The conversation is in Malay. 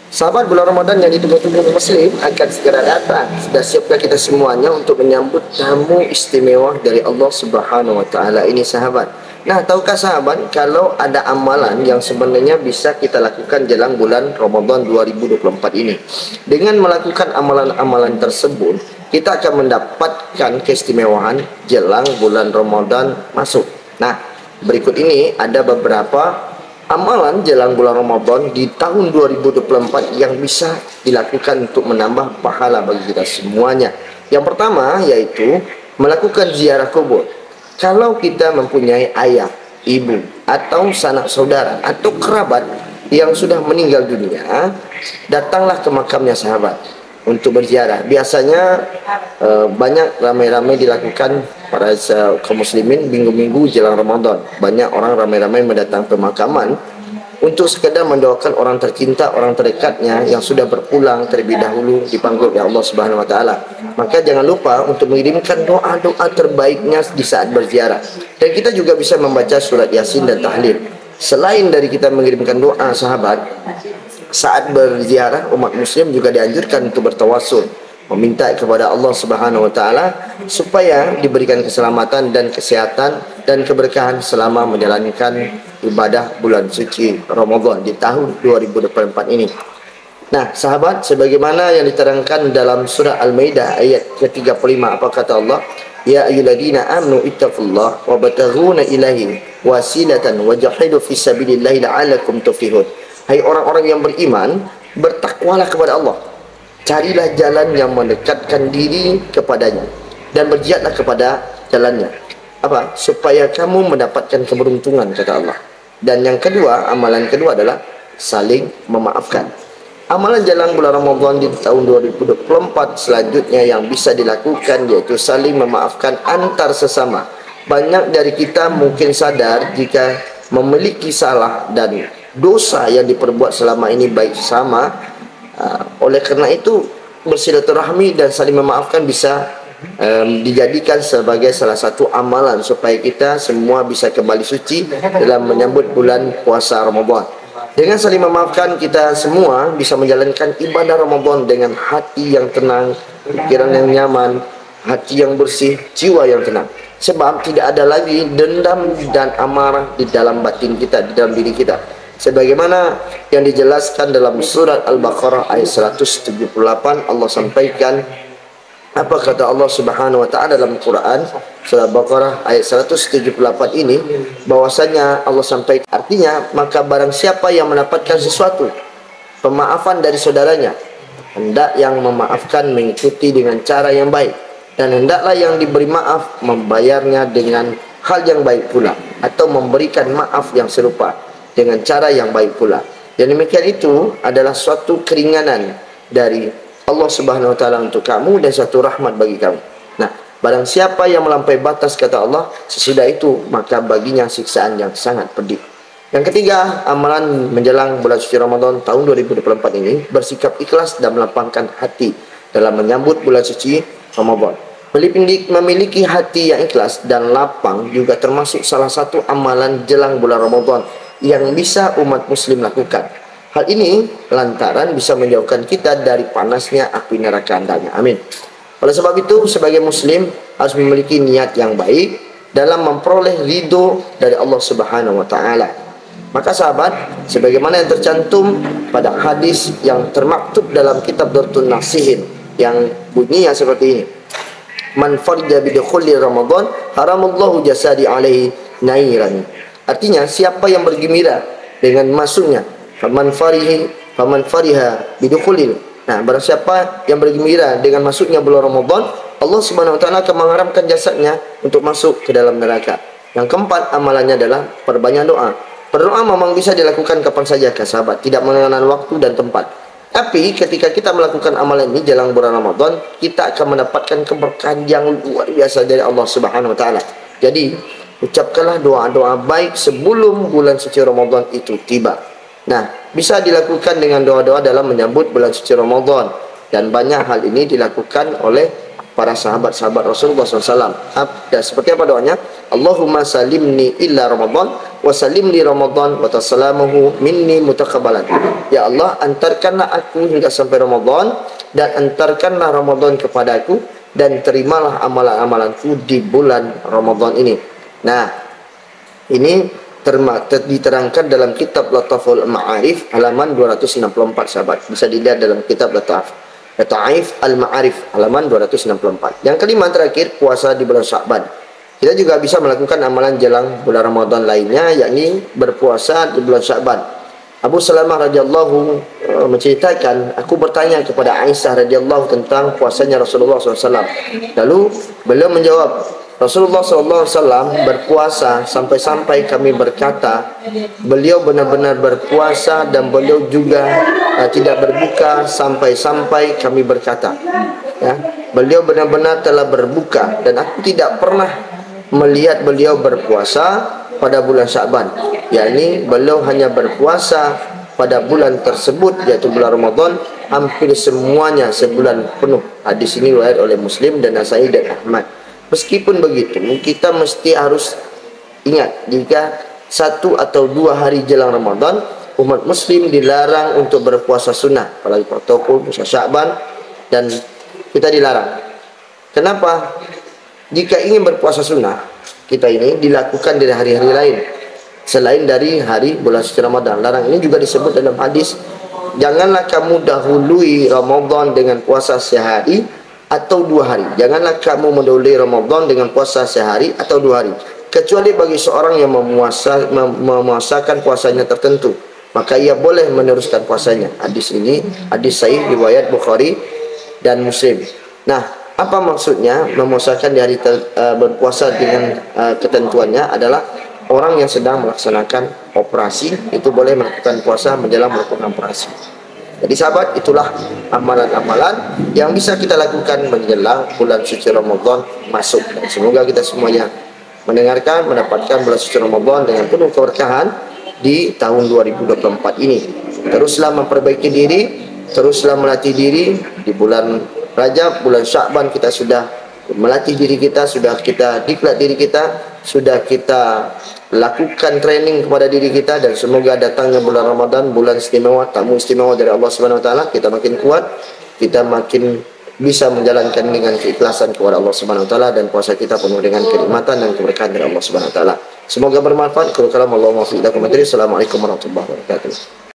Sahabat, bulan Ramadan yang ditunggu-tunggu Muslim akan segera datang. Sudah siapkah kita semuanya untuk menyambut tamu istimewa dari Allah Subhanahu wa taala ini, sahabat? Nah, tahukah sahabat kalau ada amalan yang sebenarnya bisa kita lakukan jelang bulan Ramadan 2024 ini? Dengan melakukan amalan-amalan tersebut, kita akan mendapatkan keistimewaan jelang bulan Ramadan masuk. Nah, berikut ini ada beberapa amalan jelang bulan Ramadan di tahun 2024 yang bisa dilakukan untuk menambah pahala bagi kita semuanya. Yang pertama yaitu melakukan ziarah kubur. Kalau kita mempunyai ayah, ibu, atau sanak saudara atau kerabat yang sudah meninggal dunia, datanglah ke makamnya, sahabat, untuk berziarah. Biasanya banyak ramai-ramai dilakukan para kaum muslimin minggu-minggu jelang Ramadan. Banyak orang ramai-ramai mendatang pemakaman untuk sekedar mendoakan orang tercinta, orang terdekatnya yang sudah berpulang terlebih dahulu dipanggil oleh Allah Subhanahu wa taala. Maka jangan lupa untuk mengirimkan doa-doa terbaiknya di saat berziarah. Dan kita juga bisa membaca surat Yasin dan tahlil. Selain dari kita mengirimkan doa, sahabat, saat berziarah umat muslim juga dianjurkan untuk bertawassul, meminta kepada Allah Subhanahu wa taala supaya diberikan keselamatan dan kesehatan dan keberkahan selama menjalankan ibadah bulan suci Ramadan di tahun 2024 ini. Nah, sahabat, sebagaimana yang diterangkan dalam surah Al-Maidah ayat ke-35, apa kata Allah? Ya ayyuhalladzina amanu ittaqullah wa bataghuna ilaihi wasilatan wajahidu fi sabilillahi la'allakum tuflihun. Hai orang-orang yang beriman, bertakwalah kepada Allah. Carilah jalan yang mendekatkan diri kepadanya dan berjihadlah kepada jalannya. Apa? Supaya kamu mendapatkan keberuntungan, kata Allah. Dan yang kedua, amalan kedua adalah saling memaafkan. Amalan jalan bulan Ramadan di tahun 2024 selanjutnya yang bisa dilakukan yaitu saling memaafkan antar sesama. Banyak dari kita mungkin sadar jika memiliki salah dan dosa yang diperbuat selama ini baik sama. Oleh karena itu bersilaturahmi dan saling memaafkan bisa dijadikan sebagai salah satu amalan supaya kita semua bisa kembali suci dalam menyambut bulan puasa Ramadan. Dengan saling memaafkan, kita semua bisa menjalankan ibadah Ramadan dengan hati yang tenang, pikiran yang nyaman, hati yang bersih, jiwa yang tenang. Sebab tidak ada lagi dendam dan amarah di dalam batin kita, di dalam diri kita. Sebagaimana yang dijelaskan dalam surat Al-Baqarah ayat 178, Allah sampaikan, apa kata Allah Subhanahu wa taala dalam Quran surah Al-Baqarah ayat 178 ini, bahwasanya Allah sampaikan, artinya maka barang siapa yang mendapatkan sesuatu pemaafan dari saudaranya, hendak yang memaafkan mengikuti dengan cara yang baik, dan hendaklah yang diberi maaf membayarnya dengan hal yang baik pula, atau memberikan maaf yang serupa dengan cara yang baik pula. Yang demikian itu adalah suatu keringanan dari Allah Subhanahu wa taala untuk kamu dan suatu rahmat bagi kamu. Nah, barang siapa yang melampaui batas, kata Allah, sesudah itu maka baginya siksaan yang sangat pedih. Yang ketiga, amalan menjelang bulan suci Ramadan tahun 2024 ini bersikap ikhlas dan melapangkan hati dalam menyambut bulan suci Ramadan. Memiliki hati yang ikhlas dan lapang juga termasuk salah satu amalan jelang bulan Ramadan yang bisa umat muslim lakukan. Hal ini lantaran bisa menjauhkan kita dari panasnya api neraka andanya. Amin. Oleh sebab itu, sebagai muslim harus memiliki niat yang baik dalam memperoleh ridho dari Allah Subhanahu wa taala. Maka sahabat, sebagaimana yang tercantum pada hadis yang termaktub dalam kitab Dartun Nasihin yang bunyinya seperti ini. Man farja bidukhuli Ramadan haramullahu jasadi alaihi nairan. Artinya, siapa yang bergembira dengan masuknya faman fariha bidukhulil. Nah, barang siapa yang bergembira dengan masuknya bulan Ramadan, Allah Subhanahu wa taala akan mengharamkan jasadnya untuk masuk ke dalam neraka. Yang keempat, amalannya adalah perbanyak doa. Berdoa memang bisa dilakukan kapan saja, sahabat, tidak mengenal waktu dan tempat. Tapi ketika kita melakukan amalan ini jelang bulan Ramadan, kita akan mendapatkan keberkahan yang luar biasa dari Allah Subhanahu wa taala. Jadi, ucapkanlah doa-doa baik sebelum bulan suci Ramadan itu tiba. Nah, bisa dilakukan dengan doa-doa dalam menyambut bulan suci Ramadan, dan banyak hal ini dilakukan oleh para sahabat-sahabat Rasulullah SAW. Dan seperti apa doanya? Allahumma salimni illa Ramadan wa salimni Ramadan wa tasalamuhu minni mutakabbalan. Ya Allah, antarkanlah aku hingga sampai Ramadan dan antarkanlah Ramadan kepada aku dan terimalah amalan-amalanku di bulan Ramadan ini. Nah, ini diterangkan dalam kitab Lataful Ma'arif halaman 264 sahabat. Bisa dilihat dalam kitab Lataif Al-Ma'arif halaman 264. Yang kelima terakhir, puasa di bulan Sya'ban. Kita juga bisa melakukan amalan jelang bulan Ramadan lainnya, yakni berpuasa di bulan Sya'ban. Abu Salamah radhiyallahu menceritakan, aku bertanya kepada Aisyah radhiyallahu tentang puasanya Rasulullah SAW. Lalu beliau menjawab, Rasulullah SAW berpuasa sampai-sampai kami berkata, beliau benar-benar berpuasa dan beliau juga tidak berbuka sampai-sampai kami berkata, ya, beliau benar-benar telah berbuka dan aku tidak pernah melihat beliau berpuasa pada bulan Sya'ban, yakni beliau hanya berpuasa pada bulan tersebut, yaitu bulan Ramadan, hampir semuanya sebulan penuh. Hadis ini riwayat oleh Muslim dan Nasai dan Ahmad. Meskipun begitu, kita mesti harus ingat, jika 1 atau 2 hari jelang Ramadan, umat muslim dilarang untuk berpuasa sunnah, apalagi protokol puasa Sya'ban, dan kita dilarang. Kenapa? Jika ingin berpuasa sunnah, kita ini dilakukan dari hari-hari lain selain dari hari bulan suci Ramadan. Larang ini juga disebut dalam hadis, janganlah kamu dahului Ramadan dengan puasa sehari atau 2 hari. Janganlah kamu mendahului Ramadan dengan puasa sehari atau 2 hari, kecuali bagi seorang yang memuasakan puasanya tertentu, maka ia boleh meneruskan puasanya. Hadis ini hadis sahih riwayat Bukhari dan Muslim. Nah, apa maksudnya memuasakan di hari berpuasa dengan ketentuannya adalah orang yang sedang melaksanakan operasi itu boleh melakukan puasa menjelang melakukan operasi. Jadi sahabat, itulah amalan-amalan yang bisa kita lakukan menjelang bulan suci Ramadan masuk. Dan semoga kita semuanya mendengarkan, mendapatkan bulan suci Ramadan dengan penuh keberkahan di tahun 2024 ini. Teruslah memperbaiki diri, teruslah melatih diri. Di bulan Rajab, bulan Sya'ban kita sudah melatih diri kita, sudah kita diklat diri kita, sudah kita lakukan training kepada diri kita, dan semoga datangnya bulan Ramadan, bulan istimewa, tamu istimewa dari Allah Subhanahu wa taala, kita makin kuat, kita makin bisa menjalankan dengan keikhlasan kepada Allah Subhanahu wa taala, dan puasa kita penuh dengan kenikmatan dan keberkahan dari Allah Subhanahu wa taala. Semoga bermanfaat. Assalamualaikum warahmatullahi wabarakatuh.